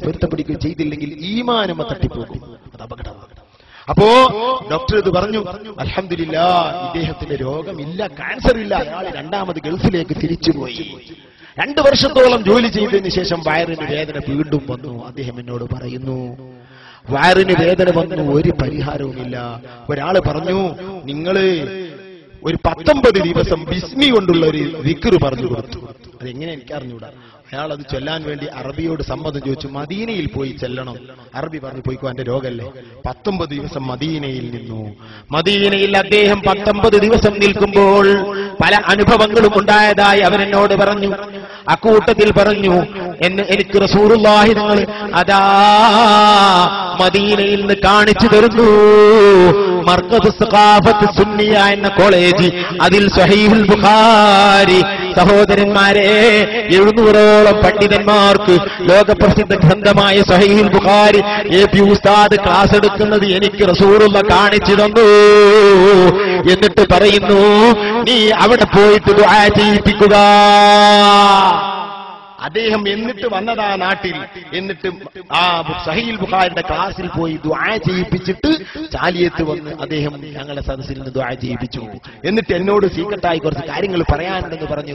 പൊരുത്തപ്പെടുകയും ചെയ്തില്ലെങ്കിൽ ഈമാനും തട്ടിപ്പോകും. അത് അപകടമാണ്. അപ്പോ ഡോക്ടർ ഇത് പറഞ്ഞു, അൽഹംദുലില്ലാഹ് ഇദ്ദേഹത്തിന്റെ രോഗമില്ല, ക്യാൻസർ ഇല്ല. അയാൾ രണ്ടാമത് ഗൾഫിലേക്ക് തിരിച്ചുപോയി. 2 വർഷത്തോളം ജോലി ചെയ്തതിന് ശേഷം വയറിന് വേദന വീണ്ടും വന്നു. അദ്ദേഹം എന്നോട് പറയുന്നു, വയറിന് വേദന വന്നു, ഒരു പരിഹാരവുമില്ല. ഒരാള് പറഞ്ഞു, നിങ്ങള് ഒരു 19 ദിവസം ബിസ്മി കൊണ്ടുള്ള ഒരു ദിക്ർ പറഞ്ഞു കൊടുത്തു. അതെങ്ങനെ എനിക്കറിഞ്ഞൂടാ. അയാൾ അത് ചൊല്ലാൻ വേണ്ടി അറബിയോട് സമ്മതം ചോദിച്ചു. മദീനയിൽ പോയി ചെല്ലണം. അറബി പറഞ്ഞു, പോയിക്കോ, എന്റെ രോഗല്ലേ. 19 ദിവസം മദീനയിൽ നിന്നു. മദീനയിൽ അദ്ദേഹം 19 ദിവസം നിൽക്കുമ്പോൾ പല അനുഭവങ്ങളും ഉണ്ടായതായി അവരെന്നോട് പറഞ്ഞു. അക്കൂട്ടത്തിൽ പറഞ്ഞു, എനിക്ക് റസൂലുള്ളാഹി തങ്ങൾ അതാ മദീനയിൽ നിന്ന് കാണിച്ചു തരുന്നു. മർക്കസ് സഖാഫത്ത് സുന്നിയ എന്ന കോളേജ്, അതിൽ സ്വഹീഹുൽ ബുഖാരി. സഹോദരന്മാരെ, 700ഓളം പണ്ഡിതന്മാർക്ക് ലോകപ്രസിദ്ധ ഗ്രന്ഥമായ സ്വഹീഹുൽ ബുഖാരി എ.പി. ഉസ്താദ് ക്ലാസ് എടുക്കുന്നത് എനിക്ക് റസൂലുള്ള കാണിച്ചു തന്നു. എന്നിട്ട് പറയുന്നു, നീ അവിടെ പോയിട്ട് ദുആ ചെയ്യിപ്പിക്കുക. അദ്ദേഹം എന്നിട്ട് വന്നതാ നാട്ടിൽ. എന്നിട്ട് ആ സഹീഹുൽ ബുഖാരിയുടെ ക്ലാസ്സിൽ പോയി ദുആ ചെയ്യിപ്പിച്ചിട്ട് ചാലിയത്ത് വന്ന് അദ്ദേഹം ഞങ്ങളുടെ സദസ്സിൽ നിന്ന് ദുആ ചെയ്യിപ്പിച്ചു. എന്നിട്ട് എന്നോട് സീക്രട്ടായി കുറച്ച് കാര്യങ്ങൾ പറയാനുണ്ടെന്ന് പറഞ്ഞു.